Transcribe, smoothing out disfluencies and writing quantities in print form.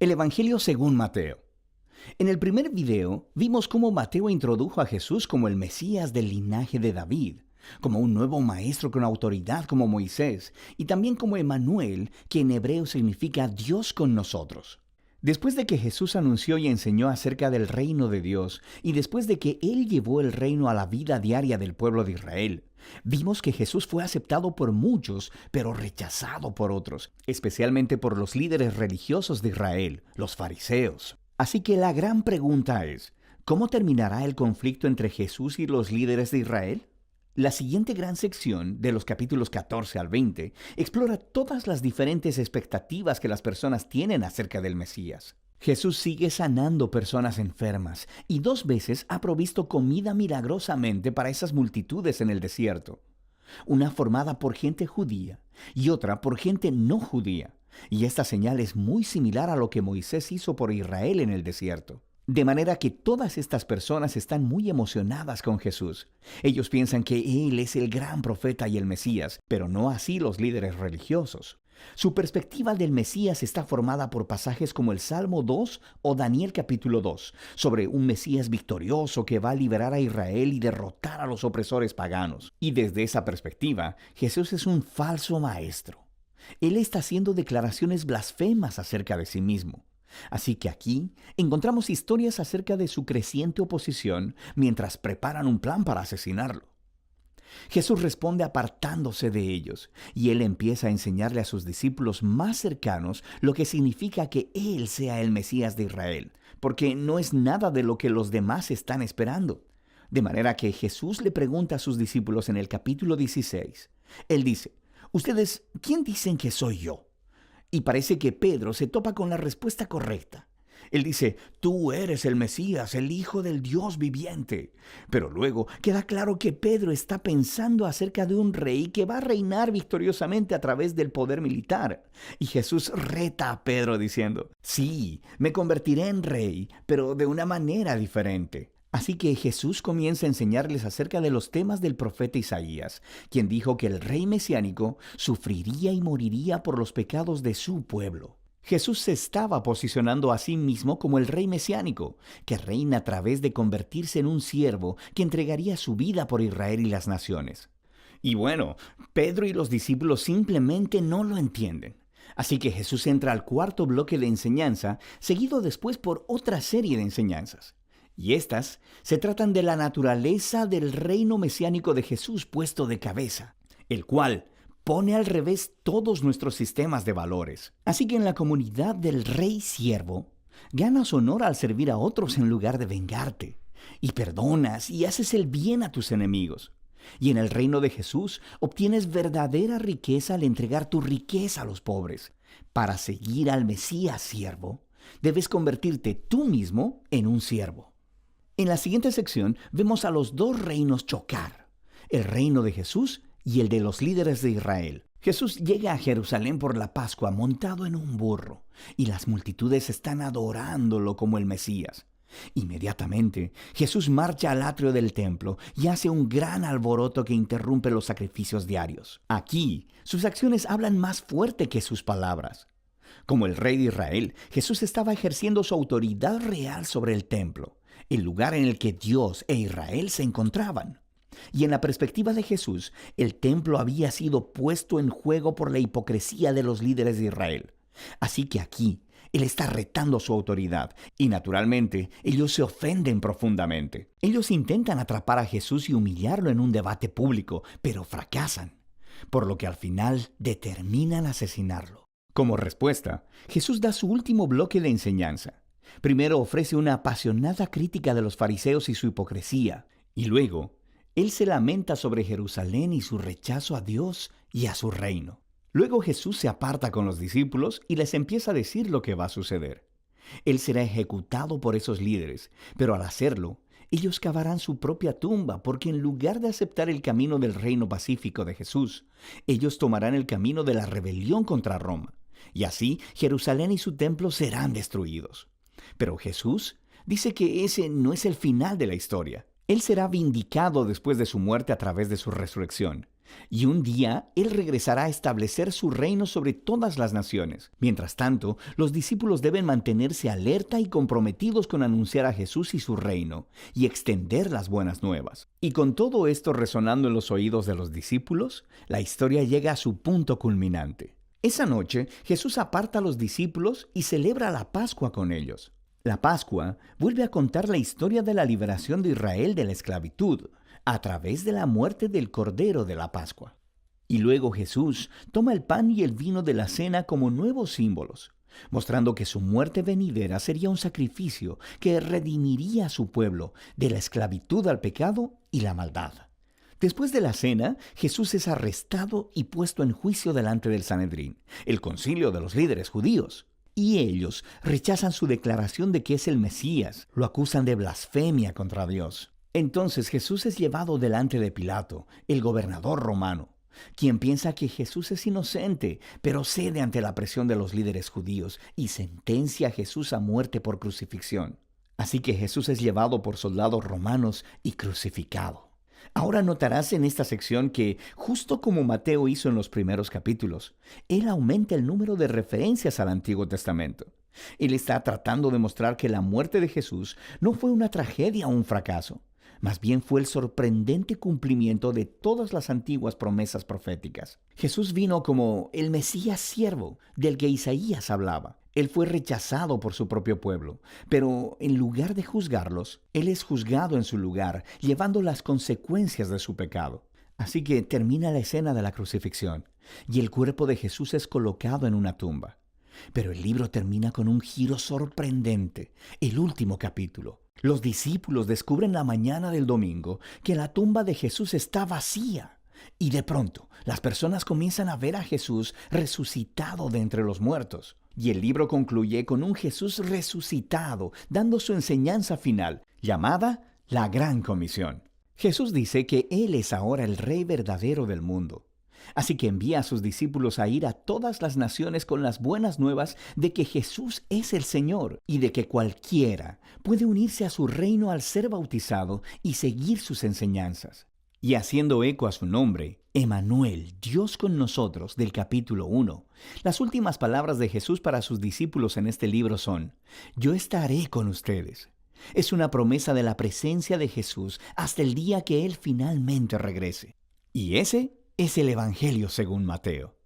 El Evangelio según Mateo. En el primer video vimos cómo Mateo introdujo a Jesús como el Mesías del linaje de David, como un nuevo maestro con autoridad como Moisés, y también como Emmanuel, que en hebreo significa Dios con nosotros. Después de que Jesús anunció y enseñó acerca del reino de Dios, y después de que Él llevó el reino a la vida diaria del pueblo de Israel, vimos que Jesús fue aceptado por muchos, pero rechazado por otros, especialmente por los líderes religiosos de Israel, los fariseos. Así que la gran pregunta es, ¿cómo terminará el conflicto entre Jesús y los líderes de Israel? La siguiente gran sección, de los capítulos 14 al 20, explora todas las diferentes expectativas que las personas tienen acerca del Mesías. Jesús sigue sanando personas enfermas y 2 veces ha provisto comida milagrosamente para esas multitudes en el desierto. Una formada por gente judía y otra por gente no judía. Y esta señal es muy similar a lo que Moisés hizo por Israel en el desierto. De manera que todas estas personas están muy emocionadas con Jesús. Ellos piensan que Él es el gran profeta y el Mesías, pero no así los líderes religiosos. Su perspectiva del Mesías está formada por pasajes como el Salmo 2 o Daniel capítulo 2, sobre un Mesías victorioso que va a liberar a Israel y derrotar a los opresores paganos. Y desde esa perspectiva, Jesús es un falso maestro. Él está haciendo declaraciones blasfemas acerca de sí mismo. Así que aquí encontramos historias acerca de su creciente oposición mientras preparan un plan para asesinarlo. Jesús responde apartándose de ellos, y Él empieza a enseñarle a sus discípulos más cercanos lo que significa que Él sea el Mesías de Israel, porque no es nada de lo que los demás están esperando. De manera que Jesús le pregunta a sus discípulos en el capítulo 16. Él dice, «¿Ustedes quién dicen que soy yo?» Y parece que Pedro se topa con la respuesta correcta. Él dice, «Tú eres el Mesías, el Hijo del Dios viviente». Pero luego queda claro que Pedro está pensando acerca de un rey que va a reinar victoriosamente a través del poder militar. Y Jesús reta a Pedro diciendo, «Sí, me convertiré en rey, pero de una manera diferente». Así que Jesús comienza a enseñarles acerca de los temas del profeta Isaías, quien dijo que el rey mesiánico sufriría y moriría por los pecados de su pueblo. Jesús se estaba posicionando a sí mismo como el rey mesiánico, que reina a través de convertirse en un siervo que entregaría su vida por Israel y las naciones. Y bueno, Pedro y los discípulos simplemente no lo entienden. Así que Jesús entra al cuarto bloque de enseñanza, seguido después por otra serie de enseñanzas. Y estas se tratan de la naturaleza del reino mesiánico de Jesús puesto de cabeza, el cual pone al revés todos nuestros sistemas de valores. Así que en la comunidad del rey siervo, ganas honor al servir a otros en lugar de vengarte, y perdonas y haces el bien a tus enemigos. Y en el reino de Jesús obtienes verdadera riqueza al entregar tu riqueza a los pobres. Para seguir al Mesías siervo, debes convertirte tú mismo en un siervo. En la siguiente sección vemos a los 2 reinos chocar, el reino de Jesús y el de los líderes de Israel. Jesús llega a Jerusalén por la Pascua montado en un burro, y las multitudes están adorándolo como el Mesías. Inmediatamente, Jesús marcha al atrio del templo y hace un gran alboroto que interrumpe los sacrificios diarios. Aquí, sus acciones hablan más fuerte que sus palabras. Como el rey de Israel, Jesús estaba ejerciendo su autoridad real sobre el templo, el lugar en el que Dios e Israel se encontraban. Y en la perspectiva de Jesús, el templo había sido puesto en juego por la hipocresía de los líderes de Israel. Así que aquí, Él está retando su autoridad, y naturalmente, ellos se ofenden profundamente. Ellos intentan atrapar a Jesús y humillarlo en un debate público, pero fracasan, por lo que al final determinan asesinarlo. Como respuesta, Jesús da su último bloque de enseñanza. Primero ofrece una apasionada crítica de los fariseos y su hipocresía, y luego, Él se lamenta sobre Jerusalén y su rechazo a Dios y a su reino. Luego Jesús se aparta con los discípulos y les empieza a decir lo que va a suceder. Él será ejecutado por esos líderes, pero al hacerlo, ellos cavarán su propia tumba, porque en lugar de aceptar el camino del reino pacífico de Jesús, ellos tomarán el camino de la rebelión contra Roma, y así Jerusalén y su templo serán destruidos. Pero Jesús dice que ese no es el final de la historia. Él será vindicado después de su muerte a través de su resurrección. Y un día Él regresará a establecer su reino sobre todas las naciones. Mientras tanto, los discípulos deben mantenerse alerta y comprometidos con anunciar a Jesús y su reino, y extender las buenas nuevas. Y con todo esto resonando en los oídos de los discípulos, la historia llega a su punto culminante. Esa noche, Jesús aparta a los discípulos y celebra la Pascua con ellos. La Pascua vuelve a contar la historia de la liberación de Israel de la esclavitud, a través de la muerte del Cordero de la Pascua. Y luego Jesús toma el pan y el vino de la cena como nuevos símbolos, mostrando que su muerte venidera sería un sacrificio que redimiría a su pueblo de la esclavitud al pecado y la maldad. Después de la cena, Jesús es arrestado y puesto en juicio delante del Sanedrín, el concilio de los líderes judíos. Y ellos rechazan su declaración de que es el Mesías, lo acusan de blasfemia contra Dios. Entonces Jesús es llevado delante de Pilato, el gobernador romano, quien piensa que Jesús es inocente, pero cede ante la presión de los líderes judíos y sentencia a Jesús a muerte por crucifixión. Así que Jesús es llevado por soldados romanos y crucificado. Ahora notarás en esta sección que, justo como Mateo hizo en los primeros capítulos, él aumenta el número de referencias al Antiguo Testamento. Él está tratando de mostrar que la muerte de Jesús no fue una tragedia o un fracaso. Más bien fue el sorprendente cumplimiento de todas las antiguas promesas proféticas. Jesús vino como el Mesías siervo del que Isaías hablaba. Él fue rechazado por su propio pueblo, pero en lugar de juzgarlos, Él es juzgado en su lugar, llevando las consecuencias de su pecado. Así que termina la escena de la crucifixión, y el cuerpo de Jesús es colocado en una tumba. Pero el libro termina con un giro sorprendente, el último capítulo. Los discípulos descubren la mañana del domingo que la tumba de Jesús está vacía. Y de pronto, las personas comienzan a ver a Jesús resucitado de entre los muertos. Y el libro concluye con un Jesús resucitado, dando su enseñanza final, llamada la Gran Comisión. Jesús dice que Él es ahora el Rey verdadero del mundo. Así que envía a sus discípulos a ir a todas las naciones con las buenas nuevas de que Jesús es el Señor y de que cualquiera puede unirse a su reino al ser bautizado y seguir sus enseñanzas. Y haciendo eco a su nombre, Emmanuel, Dios con nosotros, del capítulo 1, las últimas palabras de Jesús para sus discípulos en este libro son: yo estaré con ustedes. Es una promesa de la presencia de Jesús hasta el día que Él finalmente regrese. Y ese es el Evangelio según Mateo.